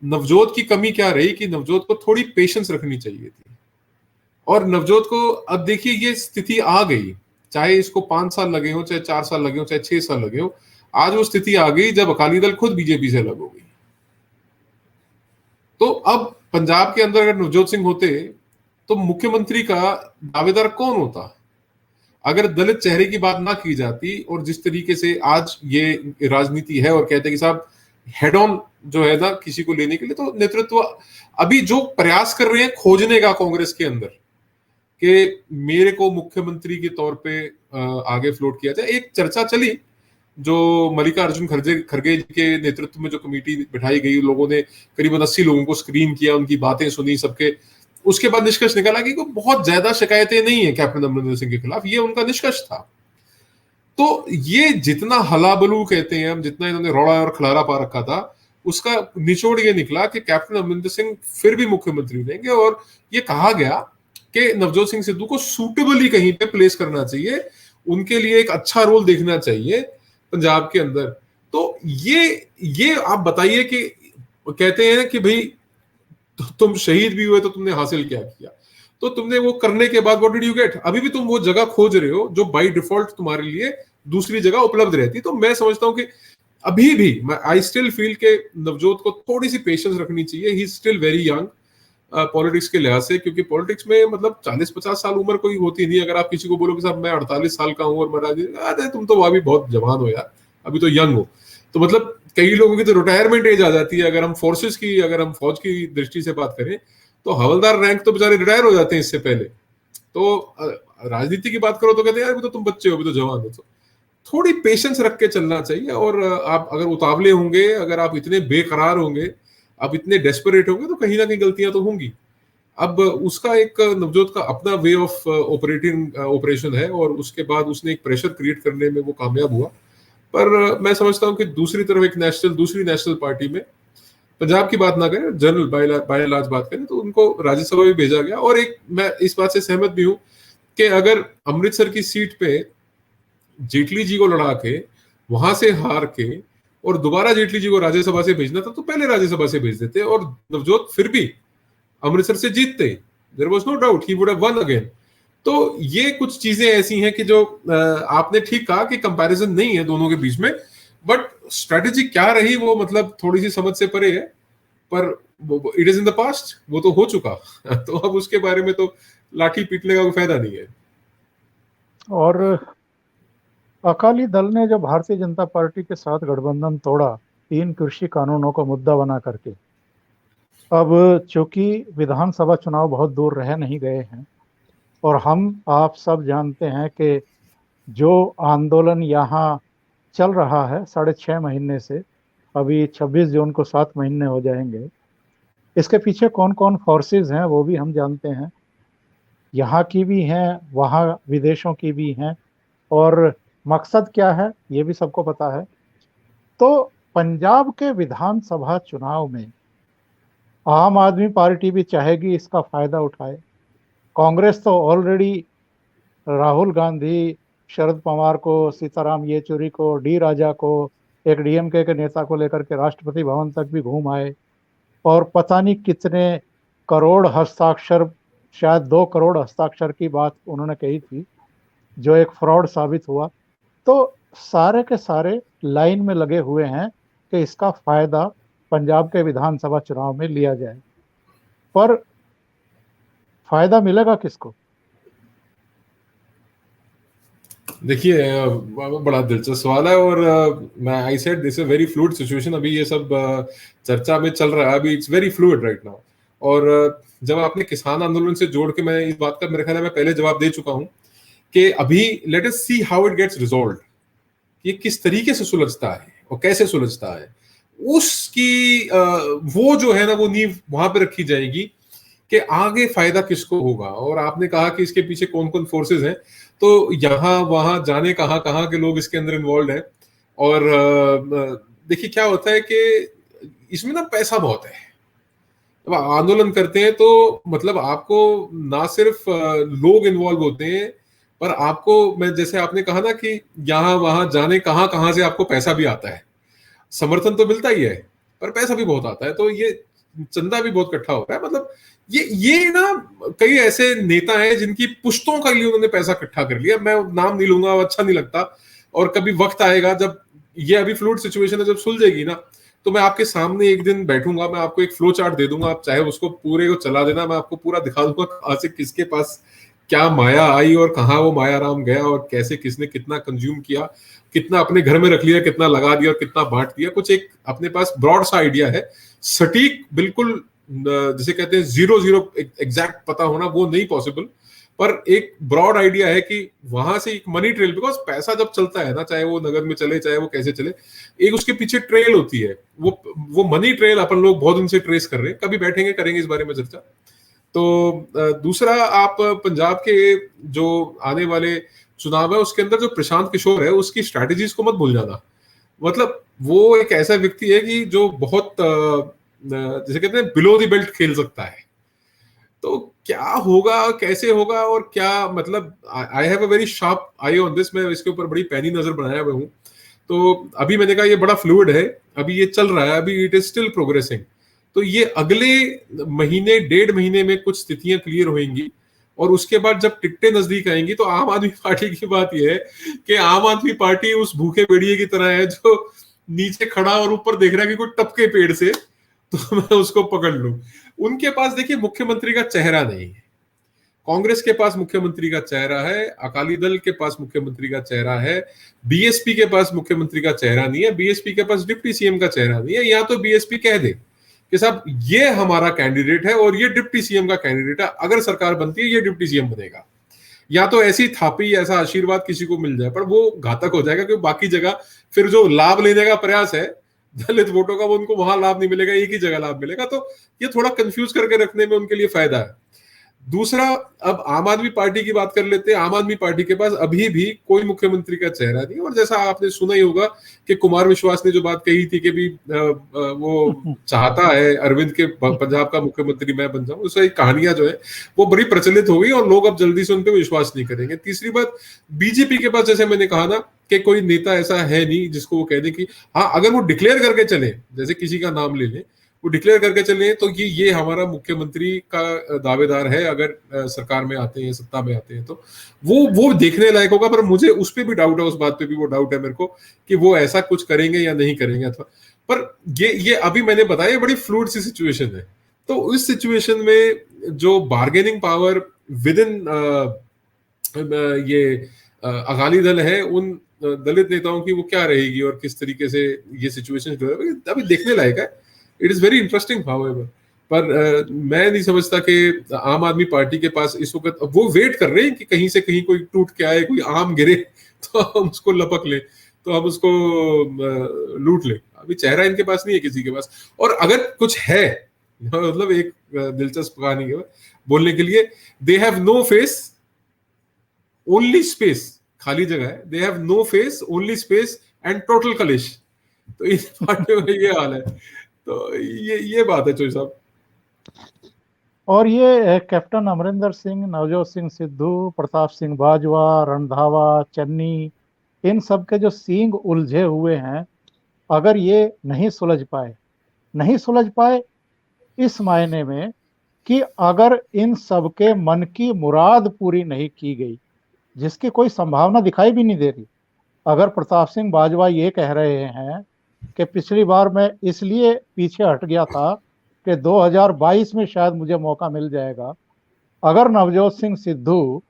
नवजोत की कमी क्या रही कि नवजोत को थोड़ी पेशेंस रखनी चाहिए थी। और नवजोत को अब देखिए ये स्थिति आ गई, चाहे इसको 5 साल लगे हो, चाहे 4 साल लगे हो, चाहे 6 साल लगे हो, आज वो स्थिति आ गई जब अकाली दल खुद बीजेपी से अलग हो गई। तो अब पंजाब के अंदर अगर नवजोत सिंह होते तो मुख्यमंत्री का दावेदार कौन होता? अगर दलित चेहरे की बात ना की जाती और जिस तरीके से आज ये राजनीति है और कहते हैं कि साहब हेड ऑन जो है ना किसी को लेने के लिए, तो नेतृत्व अभी जो प्रयास कर रहे हैं खोजने का कांग्रेस के अंदर कि मेरे को मुख्यमंत्री के तौर पे आगे फ्लोट किया जाए, एक चर्चा चली जो मल्लिकार्जुन खड़गे जी के नेतृत्व में जो कमेटी बिठाई गई, लोगों ने करीबन 80 लोगों को स्क्रीन किया, उनकी बातें सुनी सबके। उसके बाद निष्कर्ष निकाला कि बहुत ज्यादा शिकायतें नहीं है कैप्टन अमरिंदर सिंह के खिलाफ, ये उनका निष्कर्ष था। तो ये जितना हलाबलू कहते हैं हम, जितना इन्होंने रौड़ा और खलारा पा रखा था, उसका निचोड़ ये निकला कि कैप्टन अमरिंदर सिंह फिर भी मुख्यमंत्री रहेंगे। और ये कहा गया कि नवजोत सिंह सिद्धू को सूटेबली कहीं पे प्लेस करना चाहिए, उनके लिए एक अच्छा रोल देखना चाहिए पंजाब के अंदर। तो ये आप बताइए कि कहते हैं कि भाई तुम शहीद भी हुए तो तुमने हासिल क्या किया? तो तुमने वो करने के बाद व्हाट डिड यू गेट? अभी भी तुम वो जगह खोज रहे हो जो बाय डिफॉल्ट तुम्हारे लिए दूसरी जगह उपलब्ध रहती। तो मैं समझता हूं कि अभी भी आई स्टिल फील के नवजोत को थोड़ी सी पेशेंस रखनी चाहिए। He still very young politics के लिहाज से, क्योंकि पॉलिटिक्स में मतलब 40-50 साल उम्र कोई होती नहीं। अगर आप किसी को बोलो कि साहब मैं 48 साल का हूं और महाराज, अरे तुम तो अभी बहुत जवान हो यार, अभी तो यंग हो। तो मतलब कई लोगों की तो रिटायरमेंट एज आ जाती है। अगर हम फोर्सेस की, अगर हम फौज की दृष्टि से बात करें तो हवलदार रैंक तो बेचारे रिटायर हो जाते हैं इससे पहले। तो राजनीति की बात करो तो कहते हैं यार अभी तो तुम बच्चे हो, अभी तो जवान हो। तो थोड़ी पेशेंस रख के चलना चाहिए। और आप अगर उतावले होंगे, अगर आप इतने बेकरार होंगे, आप इतने डेस्परेट होंगे, तो कहीं ना कहीं गलतियां तो होंगी। अब उसका एक नवजोत का अपना वे ऑफ ऑपरेशन है और उसके बाद उसने एक प्रेशर क्रिएट करने में वो कामयाब हुआ। पर मैं समझता हूं कि दूसरी तरफ एक दूसरी नेशनल पार्टी में, पंजाब की बात ना करें, जनरल बाय लार्ज बात करें, तो उनको राज्यसभा भी भेजा गया। और एक मैं इस बात से सहमत भी हूं कि अगर अमृतसर की सीट पे जेटली जी को लड़ा के, वहां से हार के और दोबारा जेटली जी को राज्यसभा से भेजना था, तो पहले राज्यसभा से भेज देते और नवजोत फिर भी अमृतसर से जीतते। There was no doubt he would have won again. तो ये कुछ चीजें ऐसी हैं कि जो आपने ठीक कहा कि कंपैरिजन नहीं है दोनों के बीच में, बट स्ट्रेटेजी क्या रही वो मतलब थोड़ी सी समझ से परे है। पर it is in the past, वो तो हो चुका। तो अब उसके बारे में तो लाठी पीटने का कोई फायदा नहीं है। और अकाली दल ने जो भारतीय जनता पार्टी के साथ गठबंधन तोड़ा 3 कृषि कानूनों को मुद्दा बना करके, अब चूंकि विधानसभा चुनाव बहुत दूर रह नहीं गए हैं और हम आप सब जानते हैं कि जो आंदोलन यहाँ चल रहा है 6.5 महीने से, अभी 26 जून को 7 महीने हो जाएंगे, इसके पीछे कौन कौन फोर्सेस हैं वो भी हम जानते हैं। यहाँ की भी हैं, वहाँ विदेशों की भी हैं, और मकसद क्या है ये भी सबको पता है। तो पंजाब के विधानसभा चुनाव में आम आदमी पार्टी भी चाहेगी इसका फायदा उठाए। कांग्रेस तो ऑलरेडी राहुल गांधी शरद पवार को, सीताराम येचुरी को, डी राजा को, एक डीएमके के नेता को लेकर के राष्ट्रपति भवन तक भी घूम आए, और पता नहीं कितने करोड़ हस्ताक्षर, शायद 2 करोड़ हस्ताक्षर की बात उन्होंने कही थी, जो एक फ्रॉड साबित हुआ। तो सारे के सारे लाइन में लगे हुए हैं कि इसका फायदा पंजाब के विधानसभा चुनाव में लिया जाए, पर फायदा मिलेगा किसको? देखिए, बड़ा दिलचस्प सवाल है, और मैं I said this is very fluid situation. अभी ये सब चर्चा में चल रहा है, अभी it's very fluid right now. और जब आपने किसान आंदोलन से जोड़ के, मैं इस बात का मेरे ख्याल है मैं पहले जवाब दे चुका हूं कि अभी let us see how it gets resolved, ये किस तरीके से सुलझता है और कैसे सुलझता है, उसकी वो जो है ना, वो नींव वहां पे रखी जाएगी कि आगे फायदा किसको होगा। और आपने कहा कि इसके पीछे कौन कौन फोर्सेस हैं, तो यहां वहां जाने कहां कहां के लोग इसके अंदर इन्वॉल्व हैं। और देखिए क्या होता है कि इसमें ना पैसा बहुत है। जब आंदोलन करते हैं तो मतलब आपको ना सिर्फ लोग इन्वॉल्व होते हैं, पर आपको, मैं जैसे आपने कहा ना कि यहां वहां जाने कहां कहां से आपको पैसा भी आता है। समर्थन तो मिलता ही है, पर पैसा भी बहुत आता है, तो ये चंदा भी बहुत इकट्ठा होता है। मतलब ये ना, कई ऐसे नेता हैं जिनकी पुश्तों के लिए उन्होंने पैसा इकट्ठा कर लिया। मैं नाम नहीं लूंगा, अच्छा नहीं लगता। और कभी वक्त आएगा जब ये, अभी फ्लूइड सिचुएशन है, जब सुलझेगी ना, तो मैं आपके सामने एक दिन बैठूंगा, मैं आपको एक फ्लो चार्ट दे दूंगा, आप चाहे उसको पूरे को चला देना, मैं आपको पूरा दिखा दूंगा कहां से किसके पास क्या माया आई और कहाँ वो माया राम गया, और कैसे किसने कितना कंज्यूम किया, कितना अपने घर में रख लिया, कितना लगा दिया और कितना बांट दिया। कुछ एक अपने पास ब्रॉड सा आइडिया है, सटीक बिल्कुल जिसे कहते हैं जीरो जीरो एग्जैक्ट पता होना वो नहीं पॉसिबल, पर एक ब्रॉड आइडिया है कि वहां से एक मनी ट्रेल, बिकॉज पैसा जब चलता है ना, चाहे वो नगद में चले चाहे वो कैसे चले, एक उसके पीछे ट्रेल होती है। वो मनी ट्रेल अपन लोग बहुत दिन से ट्रेस कर रहे हैं। कभी बैठेंगे, करेंगे इस बारे में चर्चा। तो दूसरा, आप पंजाब के जो आने वाले चुनाव है उसके अंदर जो प्रशांत किशोर है, उसकी स्ट्रैटेजीज को मत भूल जाना। मतलब वो एक ऐसा व्यक्ति है कि जो बहुत जैसे कहते हैं बिलो द बेल्ट खेल सकता है। तो क्या होगा, कैसे होगा, और क्या मतलब, I have a very sharp I on this, मैं इसके ऊपर बड़ी पैनी नजर बनाया हुआ हूँ। तो अभी मैंने कहा ये बड़ा फ्लूइड है, अभी ये चल रहा है, अभी इट इज स्टिल प्रोग्रेसिंग। तो ये अगले महीने 1.5 महीने में कुछ स्थितियां क्लियर होंगी, और उसके बाद जब टिकटें नजदीक आएंगी, तो आम आदमी पार्टी की बात यह है कि आम आदमी पार्टी उस भूखे भेड़िए की तरह है जो नीचे खड़ा और ऊपर देख रहा है कि कोई टपके पेड़ से, तो मैं उसको पकड़ लूं। उनके पास देखिए मुख्यमंत्री का चेहरा नहीं है। कांग्रेस के पास मुख्यमंत्री का चेहरा है, अकाली दल के पास मुख्यमंत्री का चेहरा है, बीएसपी के पास मुख्यमंत्री का चेहरा नहीं है, बीएसपी के पास डिप्टी सीएम का चेहरा नहीं है। या तो बीएसपी कह दे कि साहब ये हमारा कैंडिडेट है और ये डिप्टी सीएम का कैंडिडेट है, अगर सरकार बनती है ये डिप्टी सीएम बनेगा, या तो ऐसी थापी, ऐसा आशीर्वाद किसी को मिल जाए, पर वो घातक हो जाएगा, क्योंकि बाकी जगह फिर जो लाभ लेने का प्रयास है दलित वोटों का, वो उनको वहां लाभ नहीं मिलेगा, एक ही जगह लाभ मिलेगा। तो ये थोड़ा कंफ्यूज करके रखने में उनके लिए फायदा है। दूसरा, अब आम आदमी पार्टी की बात कर लेते हैं। आम आदमी पार्टी के पास अभी भी कोई मुख्यमंत्री का चेहरा नहीं, और जैसा आपने सुना ही होगा कि कुमार विश्वास ने जो बात कही थी कि भी वो चाहता है अरविंद के पंजाब का मुख्यमंत्री मैं बन जाऊं, उसकी कहानियां जो है वो बड़ी प्रचलित हो गई, और लोग अब जल्दी से उन पर विश्वास नहीं करेंगे। तीसरी बात, बीजेपी के पास जैसे मैंने कहा ना कि कोई नेता ऐसा है नहीं जिसको वो कह दे कि हाँ, अगर वो डिक्लेयर करके चले, जैसे किसी का नाम ले लें, वो डिक्लेयर करके चले तो ये हमारा मुख्यमंत्री का दावेदार है, अगर सरकार में आते हैं, सत्ता में आते हैं, तो वो देखने लायक होगा। पर मुझे उस पर भी डाउट है, उस बात पे भी वो डाउट है मेरे को कि वो ऐसा कुछ करेंगे या नहीं करेंगे। अथवा पर ये अभी मैंने बताया बड़ी फ्लूइड सी सिचुएशन है। तो इस सिचुएशन में जो बार्गेनिंग पावर विद इन ये अकाली दल है, उन दलित नेताओं की वो क्या रहेगी और किस तरीके से ये सिचुएशन जो है अभी देखने लायक है। It is very interesting however, पर मैं नहीं समझता कि आम आदमी पार्टी के पास इस वक्त, वो वेट कर रहे हैं कि कहीं से कहीं कोई टूट के आए, कोई आम गिरे तो हम उसको लपक ले, तो हम उसको लूट ले। अभी चेहरा इनके पास नहीं है किसी के पास। और अगर कुछ है, मतलब एक दिलचस्प कहानी है बोलने के लिए, they have no face only space, खाली जगह है, they have no face only space and total कलेश। तो इस पार्टी में ये हाल है। तो ये बात है चोई साहब। और ये कैप्टन अमरिंदर सिंह, नवजोत सिंह सिद्धू, प्रताप सिंह बाजवा, रंधावा, चन्नी, इन सब के जो सींग उलझे हुए हैं, अगर ये नहीं सुलझ पाए इस मायने में कि अगर इन सब के मन की मुराद पूरी नहीं की गई, जिसकी कोई संभावना दिखाई भी नहीं दे रही। अगर प्रताप सिंह बाजवा ये कह रहे हैं कि पिछली बार मैं इसलिए पीछे हट गया था कि 2022 में शायद मुझे मौका मिल जाएगा, अगर Navjot Singh Sidhu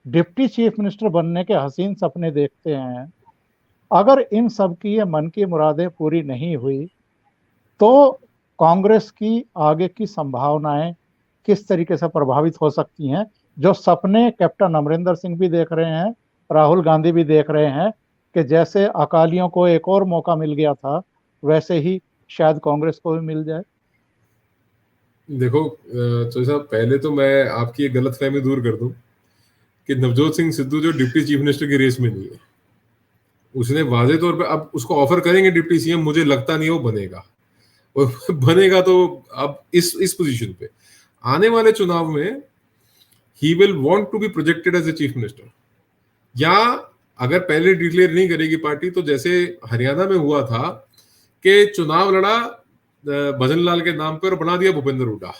deputy chief minister बनने के हसीन सपने देखते हैं, अगर इन सब की ये मन की मुरादें पूरी नहीं हुई, तो कांग्रेस की आगे की संभावनाएं किस तरीके से प्रभावित हो सकती हैं, जो सपने कैप्टन अमरिंदर सिंह भी देख रहे हैं, राहुल गांधी भी देख रहे हैं कि जैसे अकालियों को एक और मौका मिल गया था, वैसे ही शायद कांग्रेस को भी मिल जाए। देखो तो साहब, पहले तो मैं आपकी एक गलतफहमी दूर कर दूं कि नवजोत सिंह सिद्धू जो डिप्टी चीफ मिनिस्टर की रेस में नहीं है, उसने वाजे तौर पे अब उसको ऑफर करेंगे डिप्टी सीएम, मुझे लगता नहीं वो बनेगा। और बनेगा तो अब इस पोजीशन पे आने वाले चुनाव में he will want to be projected as a chief minister, या अगर पहले डिक्लेयर नहीं करेगी पार्टी तो जैसे हरियाणा में हुआ था कि चुनाव लड़ा भजन लाल के नाम पर, बना दिया भूपेंद्र हुड्डा,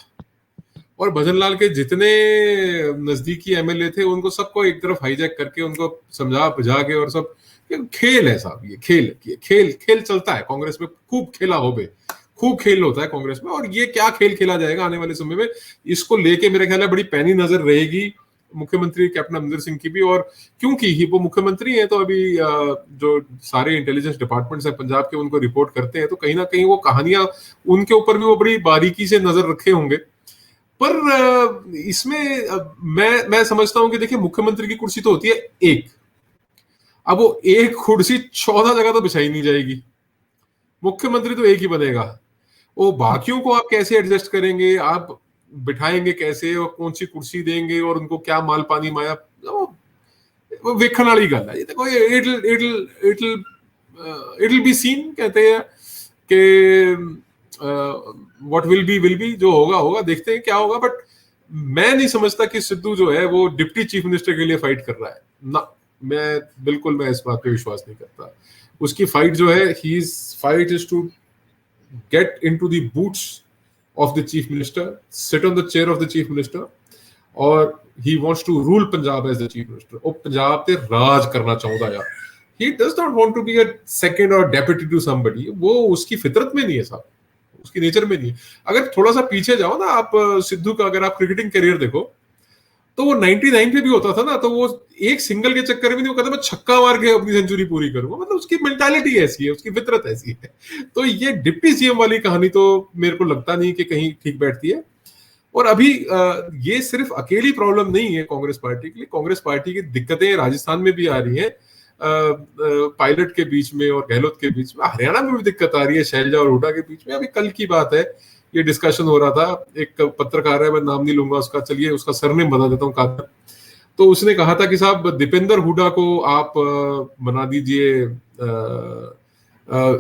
और भजन लाल के जितने नजदीकी एमएलए थे उनको सबको एक तरफ हाईजैक करके उनको समझा बुझा के, और सब ये खेल है साहब, ये खेल खेल चलता है कांग्रेस में, खूब खेला हो बे, खूब खेल होता है कांग्रेस में। और ये क्या खेल खेला जाएगा आने वाले समय में, इसको लेके मेरे ख्याल है बड़ी पैनी नजर रहेगी मुख्यमंत्री कैप्टन अमरिंदर सिंह की भी। और क्योंकि ही वो मुख्यमंत्री है तो अभी जो सारे इंटेलिजेंस डिपार्टमेंट्स है पंजाब के उनको रिपोर्ट करते हैं, तो कहीं ना कहीं वो कहानियां उनके ऊपर भी वो बड़ी बारीकी से नजर रखे होंगे। पर इसमें मैं समझता हूं कि देखिए, मुख्यमंत्री की कुर्सी तो होती है एक, अब वो एक कुर्सी 14 जगह तो बिछाई नहीं जाएगी, मुख्यमंत्री तो एक ही बनेगा। वो बाकियों को आप कैसे एडजस्ट करेंगे, आप बिठाएंगे कैसे, और कौन सी कुर्सी देंगे, और उनको क्या माल पानी माया, वो वेखण वाली गल है। देखो, इटल बी सीन कहते हैं कि व्हाट विल बी, जो होगा होगा, देखते हैं क्या होगा। बट मैं नहीं समझता कि सिद्धू जो है वो डिप्टी चीफ मिनिस्टर के लिए फाइट कर रहा है ना, मैं इस बात पे विश्वास नहीं करता। उसकी फाइट जो है, his fight is to get into the boots of the chief minister, sit on the chair of the chief minister, और he wants to rule Punjab as the chief minister। ਉਹ ਪੰਜਾਬ ਤੇ ਰਾਜ ਕਰਨਾ ਚਾਹੁੰਦਾ ਆ। he does not want to be a second or deputy to somebody। वो उसकी फितरत में नहीं है साहब, उसकी नेचर में नहीं है। अगर थोड़ा सा पीछे जाओ ना आप, सिद्धू का अगर आप क्रिकेटिंग करियर देखो, तो वो 99 पे भी होता था ना, तो वो एक सिंगल के चक्कर में नहीं, वो कहता मैं छक्का मार के अपनी सेंचुरी पूरी करूंगा। मतलब उसकी मेंटालिटी ऐसी है, उसकी फितरत ऐसी है। तो ये डिप्टी सीएम वाली कहानी तो मेरे को लगता नहीं कि कहीं ठीक बैठती है। और अभी ये सिर्फ अकेली प्रॉब्लम नहीं है कांग्रेस पार्टी के लिए, कांग्रेस पार्टी की दिक्कतें राजस्थान में भी आ रही है, पायलट के बीच में और गहलोत के बीच में, हरियाणा में भी दिक्कत आ रही है शैलजा और हुड्डा के बीच में। अभी कल की बात है, ये डिस्कशन हो रहा था, एक पत्रकार है, मैं नाम नहीं लूंगा उसका, चलिए उसका सरनेम बता देता हूँ, कादर। तो उसने कहा था कि साहब दीपेंद्र हुड्डा को आप बना दीजिए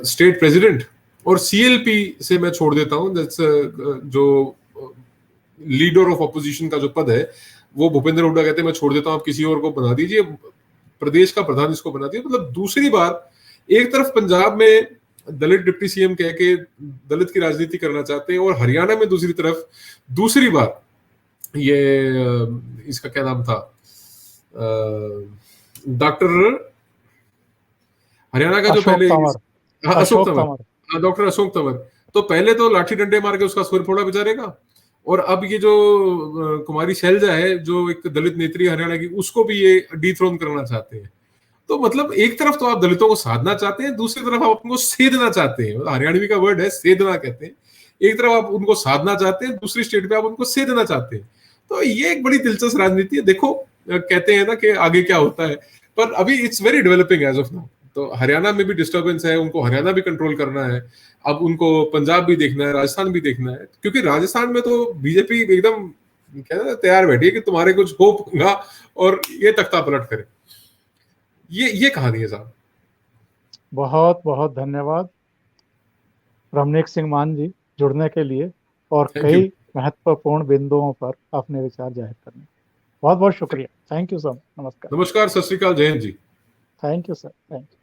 स्टेट प्रेसिडेंट, और सीएलपी से मैं छोड़ देता हूँ, जो लीडर ऑफ अपोजिशन का जो पद है वो भूपेंद्र हुड्डा कहते हैं मैं छोड़ देता हूँ, आप किसी और को बना दीजिए, प्रदेश का प्रधान इसको बना दीजिए। मतलब दूसरी बार एक तरफ पंजाब में दलित डिप्टी सीएम कह के दलित की राजनीति करना चाहते हैं, और हरियाणा में दूसरी तरफ दूसरी बार ये इसका क्या नाम था, डॉक्टर हरियाणा का जो पहले अशोक तंवर, डॉक्टर अशोक तंवर, तो पहले तो लाठी डंडे मार के उसका सिर फोड़ा बेचारेगा, और अब ये जो कुमारी शैलजा है जो एक दलित नेत्री हरियाणा की, उसको भी ये डिथ्रोन करना चाहते हैं। तो मतलब एक तरफ तो आप दलितों को साधना चाहते हैं, दूसरी तरफ आप उनको सेधना चाहते हैं, हरियाणवी का वर्ड है सेधना कहते हैं। एक तरफ आप उनको साधना चाहते हैं, दूसरी स्टेट पे आप उनको सेधना चाहते हैं। तो ये एक बड़ी दिलचस्प राजनीति है। देखो, कहते हैं ना कि आगे क्या होता है, पर अभी it's very developing as of now. तो हरियाणा में भी डिस्टर्बेंस है, उनको हरियाणा भी कंट्रोल करना है, अब उनको पंजाब भी देखना है, राजस्थान भी देखना है, क्योंकि राजस्थान में तो बीजेपी एकदम क्या तैयार बैठी है कि तुम्हारे कुछ होगा और ये तख्ता पलट करे। ये कहानी है साहब। बहुत बहुत धन्यवाद रमनीक सिंह मान जी जुड़ने के लिए, और कई महत्वपूर्ण बिंदुओं पर अपने विचार जाहिर करने। बहुत बहुत शुक्रिया। Thank you sir. नमस्कार। नमस्कार, सत श्री अकाल, जय हिंद जी। Thank you sir. Thank you.